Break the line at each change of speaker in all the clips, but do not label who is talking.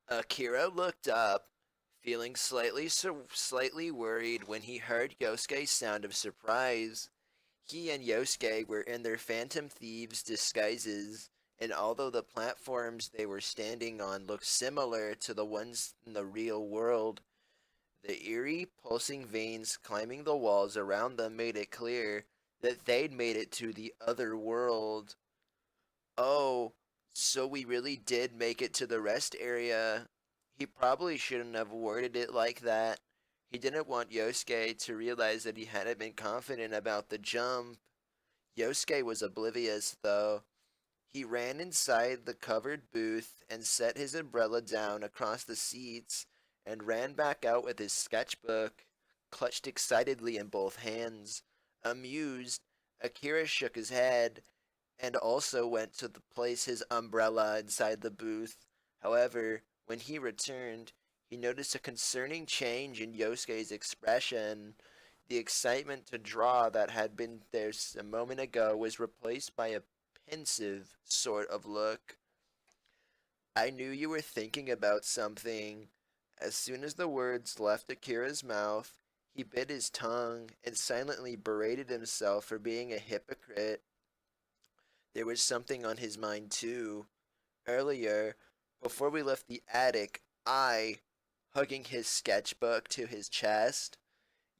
Akira looked up, feeling slightly worried when he heard Yosuke's sound of surprise. He and Yosuke were in their Phantom Thieves disguises, and although the platforms they were standing on looked similar to the ones in the real world, the eerie, pulsing veins climbing the walls around them made it clear that they'd made it to the other world. Oh, so we really did make it to the rest area. He probably shouldn't have worded it like that. He didn't want Yosuke to realize that he hadn't been confident about the jump. Yosuke was oblivious, though. He ran inside the covered booth and set his umbrella down across the seats and ran back out with his sketchbook, clutched excitedly in both hands. Amused, Akira shook his head and also went to place his umbrella inside the booth. However, when he returned, he noticed a concerning change in Yosuke's expression. The excitement to draw that had been there a moment ago was replaced by a pensive sort of look. I knew you were thinking about something. As soon as the words left Akira's mouth, he bit his tongue and silently berated himself for being a hypocrite. There was something on his mind too. Earlier, before we left the attic, hugging his sketchbook to his chest,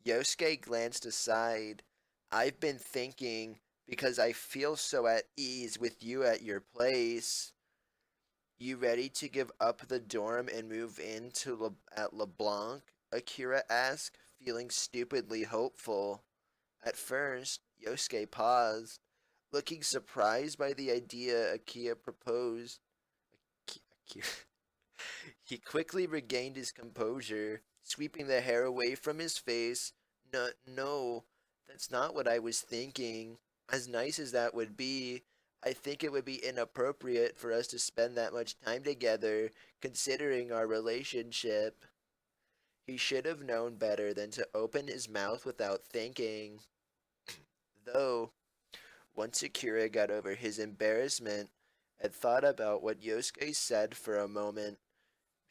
Yosuke glanced aside. I've been thinking, because I feel so at ease with you at your place. You ready to give up the dorm and move in to at LeBlanc? Akira asked, feeling stupidly hopeful. At first, Yosuke paused, looking surprised by the idea Akira proposed. Akira. He quickly regained his composure, sweeping the hair away from his face. No, no, that's not what I was thinking. As nice as that would be, I think it would be inappropriate for us to spend that much time together, considering our relationship. He should have known better than to open his mouth without thinking. Though, once Akira got over his embarrassment and thought about what Yosuke said for a moment,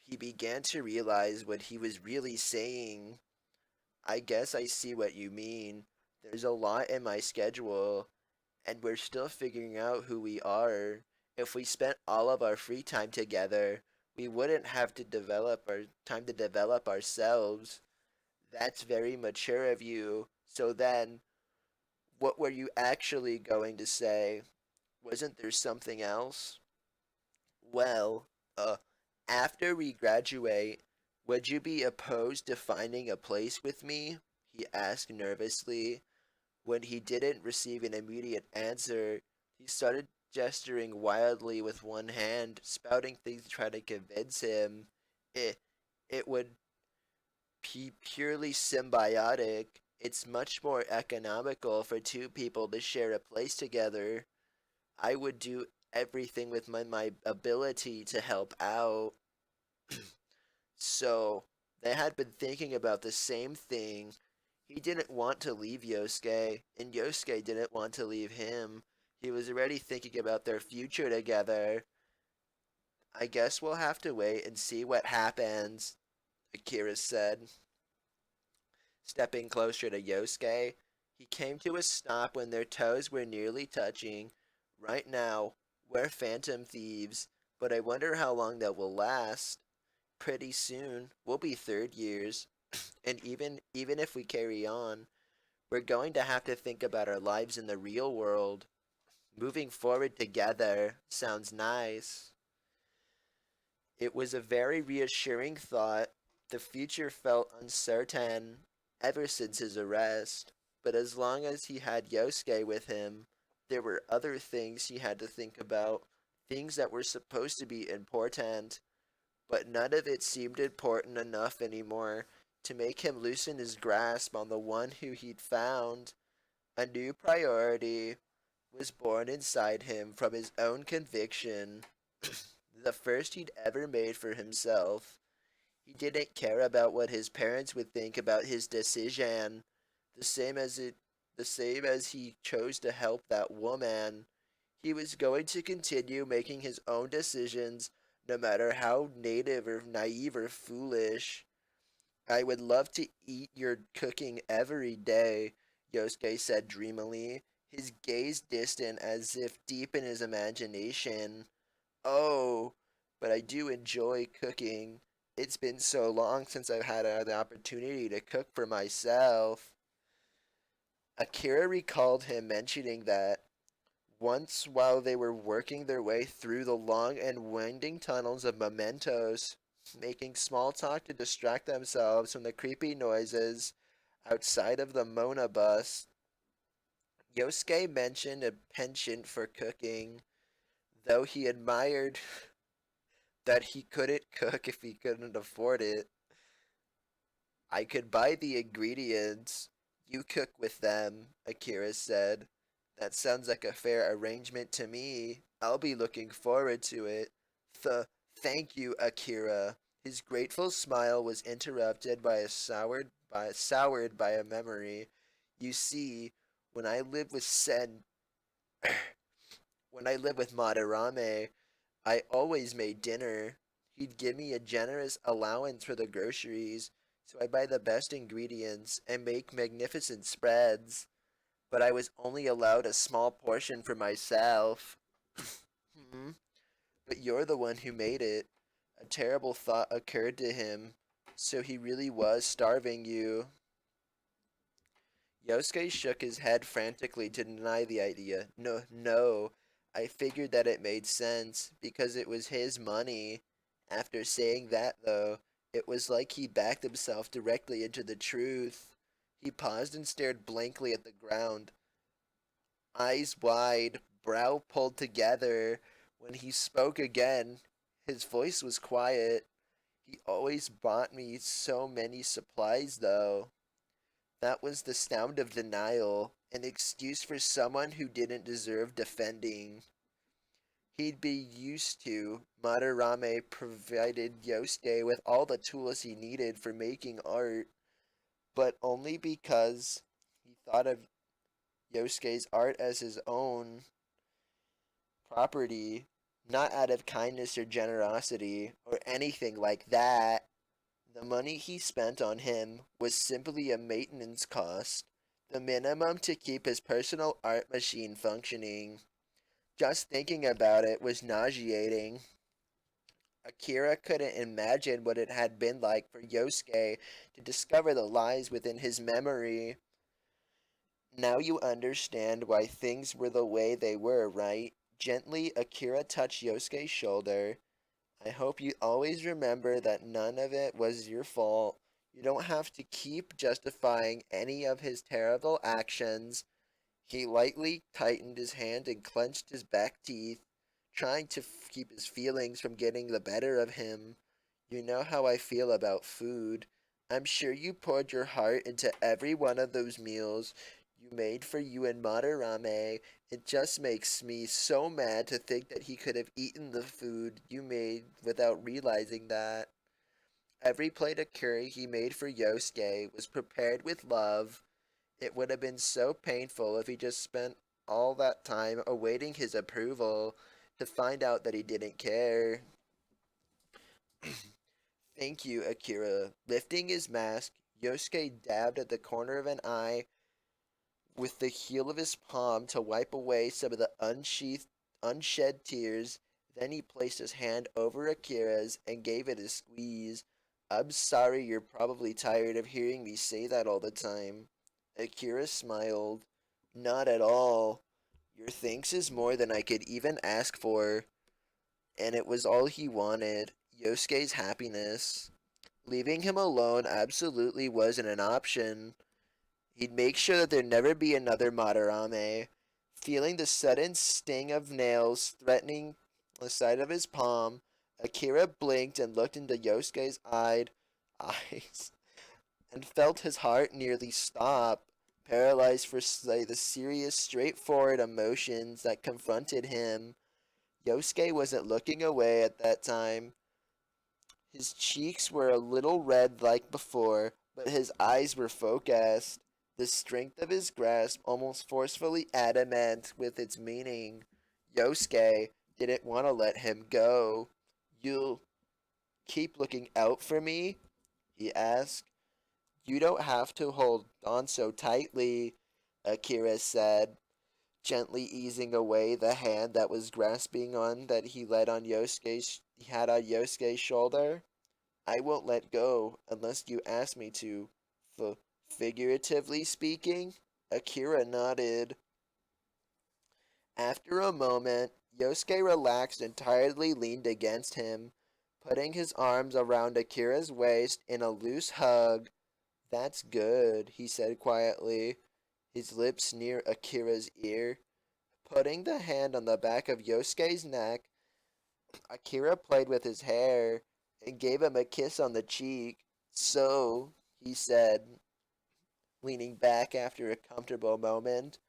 he began to realize what he was really saying. I guess I see what you mean. There's a lot in my schedule, and we're still figuring out who we are. If we spent all of our free time together, we wouldn't have to develop our time to develop ourselves. That's very mature of you. So then, what were you actually going to say? Wasn't there something else? Well, after we graduate, would you be opposed to finding a place with me? He asked nervously. When he didn't receive an immediate answer, he started gesturing wildly with one hand, spouting things to try to convince him. It, it would be purely symbiotic. It's much more economical for two people to share a place together. I would do everything with my ability to help out. So, they had been thinking about the same thing. He didn't want to leave Yosuke, and Yosuke didn't want to leave him. He was already thinking about their future together. I guess we'll have to wait and see what happens, Akira said. Stepping closer to Yosuke, he came to a stop when their toes were nearly touching. Right now, we're phantom thieves, but I wonder how long that will last. Pretty soon, we'll be third years, and even if we carry on, we're going to have to think about our lives in the real world. Moving forward together sounds nice. It was a very reassuring thought. The future felt uncertain ever since his arrest, but as long as he had Yosuke with him, there were other things he had to think about, things that were supposed to be important, but none of it seemed important enough anymore to make him loosen his grasp on the one who he'd found. A new priority was born inside him from his own conviction, the first he'd ever made for himself. He didn't care about what his parents would think about his decision, the same as it the same as he chose to help that woman. He was going to continue making his own decisions no matter how native or naive or foolish. I would love to eat your cooking every day, Yosuke said dreamily, his gaze distant as if deep in his imagination. Oh, but I do enjoy cooking. It's been so long since I've had the opportunity to cook for myself. Akira recalled him mentioning that once while they were working their way through the long and winding tunnels of Mementos, making small talk to distract themselves from the creepy noises outside of the Mona bus, Yosuke mentioned a penchant for cooking, though he admired that he couldn't cook if he couldn't afford it. I could buy the ingredients. You cook with them, Akira said. That sounds like a fair arrangement to me. I'll be looking forward to it. Thank you, Akira. His grateful smile was interrupted by soured by a memory. You see, when I lived with Sen when I lived with Madarame, I always made dinner. He'd give me a generous allowance for the groceries, so I buy the best ingredients and make magnificent spreads. But I was only allowed a small portion for myself. Hmm? But you're the one who made it. A terrible thought occurred to him. So he really was starving you. Yosuke shook his head frantically to deny the idea. No, no. I figured that it made sense, because it was his money. After saying that, though, it was like he backed himself directly into the truth. He paused and stared blankly at the ground, eyes wide, brow pulled together. When he spoke again, his voice was quiet. He always bought me so many supplies, though. That was the sound of denial, an excuse for someone who didn't deserve defending. He'd be used to. Madarame provided Yosuke with all the tools he needed for making art, but only because he thought of Yosuke's art as his own property, not out of kindness or generosity or anything like that. The money he spent on him was simply a maintenance cost, the minimum to keep his personal art machine functioning. Just thinking about it was nauseating. Akira couldn't imagine what it had been like for Yosuke to discover the lies within his memory. Now you understand why things were the way they were, right? Gently, Akira touched Yosuke's shoulder. I hope you always remember that none of it was your fault. You don't have to keep justifying any of his terrible actions. He lightly tightened his hand and clenched his back teeth, trying to keep his feelings from getting the better of him. You know how I feel about food. I'm sure you poured your heart into every one of those meals you made for you and Madarame. It just makes me so mad to think that he could have eaten the food you made without realizing that. Every plate of curry he made for Yosuke was prepared with love. It would have been so painful if he just spent all that time awaiting his approval to find out that he didn't care. Thank you, Akira. Lifting his mask, Yosuke dabbed at the corner of an eye with the heel of his palm to wipe away some of the unshed tears. Then he placed his hand over Akira's and gave it a squeeze. I'm sorry you're probably tired of hearing me say that all the time. Akira smiled. Not at all. Your thanks is more than I could even ask for. And it was all he wanted. Yosuke's happiness. Leaving him alone absolutely wasn't an option. He'd make sure that there'd never be another Madarame. Feeling the sudden sting of nails threatening the side of his palm, Akira blinked and looked into Yosuke's eyes and felt his heart nearly stop, paralyzed for the serious, straightforward emotions that confronted him. Yosuke wasn't looking away at that time. His cheeks were a little red like before, but his eyes were focused, the strength of his grasp almost forcefully adamant with its meaning. Yosuke didn't want to let him go. You'll keep looking out for me? He asked. You don't have to hold on so tightly, Akira said, gently easing away the hand that was grasping on that he had on Yosuke's shoulder. I won't let go unless you ask me to. F- Figuratively speaking, Akira nodded. After a moment, Yosuke relaxed and tiredly leaned against him, putting his arms around Akira's waist in a loose hug. That's good, he said quietly, his lips near Akira's ear. Putting the hand on the back of Yosuke's neck, Akira played with his hair and gave him a kiss on the cheek. So, he said, leaning back after a comfortable moment,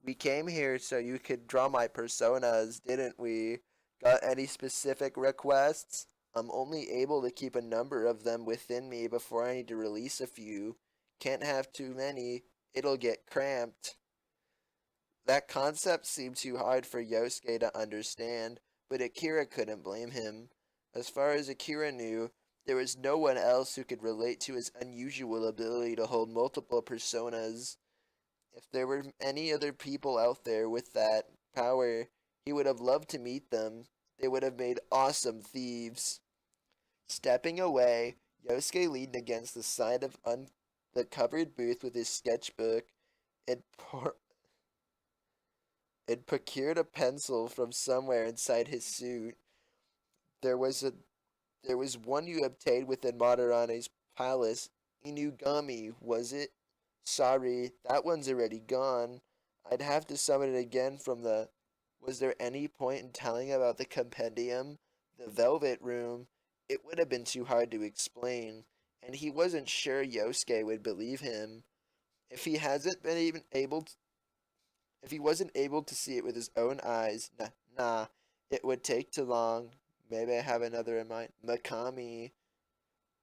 we came here so you could draw my personas, didn't we? Got any specific requests? I'm only able to keep a number of them within me before I need to release a few. Can't have too many, it'll get cramped. That concept seemed too hard for Yosuke to understand, but Akira couldn't blame him. As far as Akira knew, there was no one else who could relate to his unusual ability to hold multiple personas. If there were any other people out there with that power, he would have loved to meet them. They would have made awesome thieves. Stepping away, Yosuke leaned against the side of the covered booth with his sketchbook and, and procured a pencil from somewhere inside his suit. There was a there was one you obtained within Madarane's palace. Inugami, was it? Sorry, that one's already gone. I'd have to summon it again from the... Was there any point in telling about the compendium? The Velvet Room? It would have been too hard to explain, and he wasn't sure Yosuke would believe him. If he hasn't been even able to, if he wasn't able to see it with his own eyes, nah, it would take too long. Maybe I have another in mind. Makami,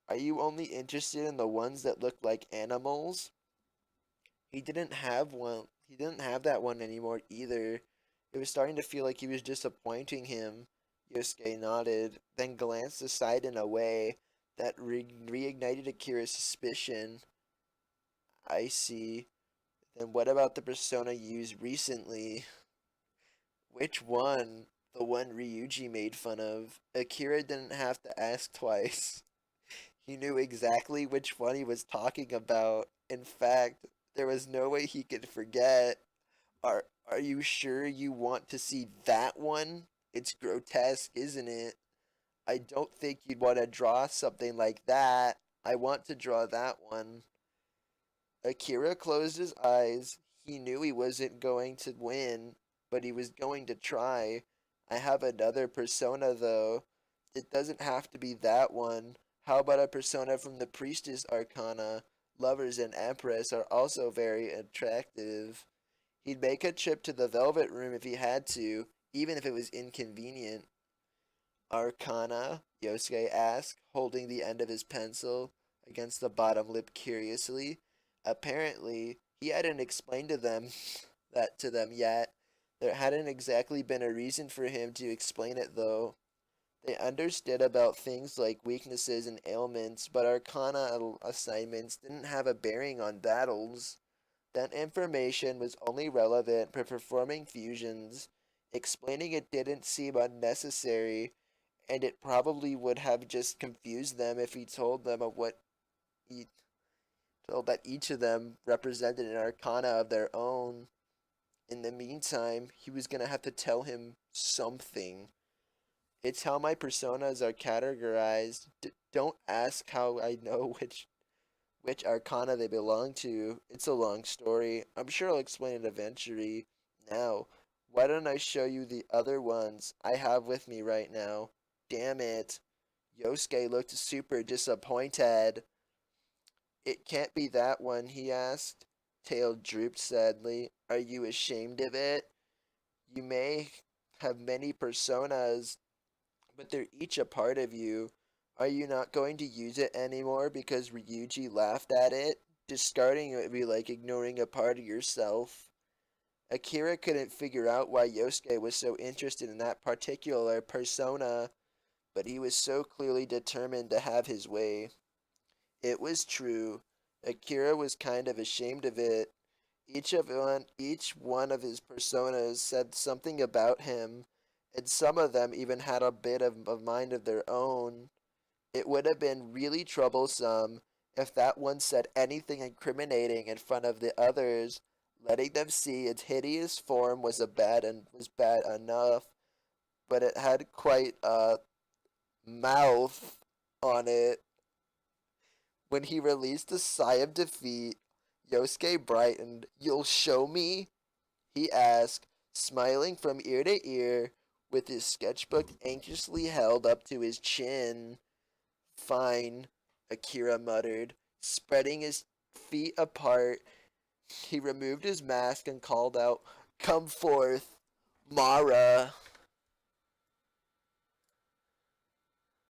are you only interested in the ones that look like animals? He didn't have one. He didn't have that one anymore either. It was starting to feel like he was disappointing him. Yosuke nodded, then glanced aside in a way that reignited Akira's suspicion. I see. Then what about the persona used recently? Which one? The one Ryuji made fun of. Akira didn't have to ask twice. He knew exactly which one he was talking about. In fact, there was no way he could forget. Are you sure you want to see that one? It's grotesque, isn't it? I don't think you'd want to draw something like that. I want to draw that one. Akira closed his eyes. He knew he wasn't going to win, but he was going to try. I have another persona though. It doesn't have to be that one. How about a persona from the Priestess Arcana? Lovers and Empress are also very attractive. He'd make a trip to the Velvet Room if he had to, even if it was inconvenient. Arcana? Yosuke asked, holding the end of his pencil against the bottom lip curiously. Apparently, he hadn't explained to them that to them yet. There hadn't exactly been a reason for him to explain it though. They understood about things like weaknesses and ailments, but Arcana assignments didn't have a bearing on battles. That information was only relevant for performing fusions. Explaining it didn't seem unnecessary, and it probably would have just confused them if he told them of what he told that each of them represented an arcana of their own. In the meantime, he was gonna have to tell him something. It's how my personas are categorized. Don't ask how I know which arcana they belong to. It's a long story. I'm sure I'll explain it eventually. Now, why don't I show you the other ones I have with me right now? Damn it. Yosuke looked super disappointed. It can't be that one, he asked. Tail drooped sadly. Are you ashamed of it? You may have many personas, but they're each a part of you. Are you not going to use it anymore because Ryuji laughed at it? Discarding it would be like ignoring a part of yourself. Akira couldn't figure out why Yosuke was so interested in that particular persona. but he was so clearly determined to have his way. It was true. Akira was kind of ashamed of it. Each one of his personas said something about him, and some of them even had a bit of a mind of their own. It would have been really troublesome if that one said anything incriminating in front of the others. Letting them see its hideous form was bad enough, but it had quite a mouth on it. When he released a sigh of defeat, Yosuke brightened. "You'll show me?" he asked, smiling from ear to ear, with his sketchbook anxiously held up to his chin. "Fine," Akira muttered, spreading his feet apart. He removed his mask and called out, "Come forth, Mara."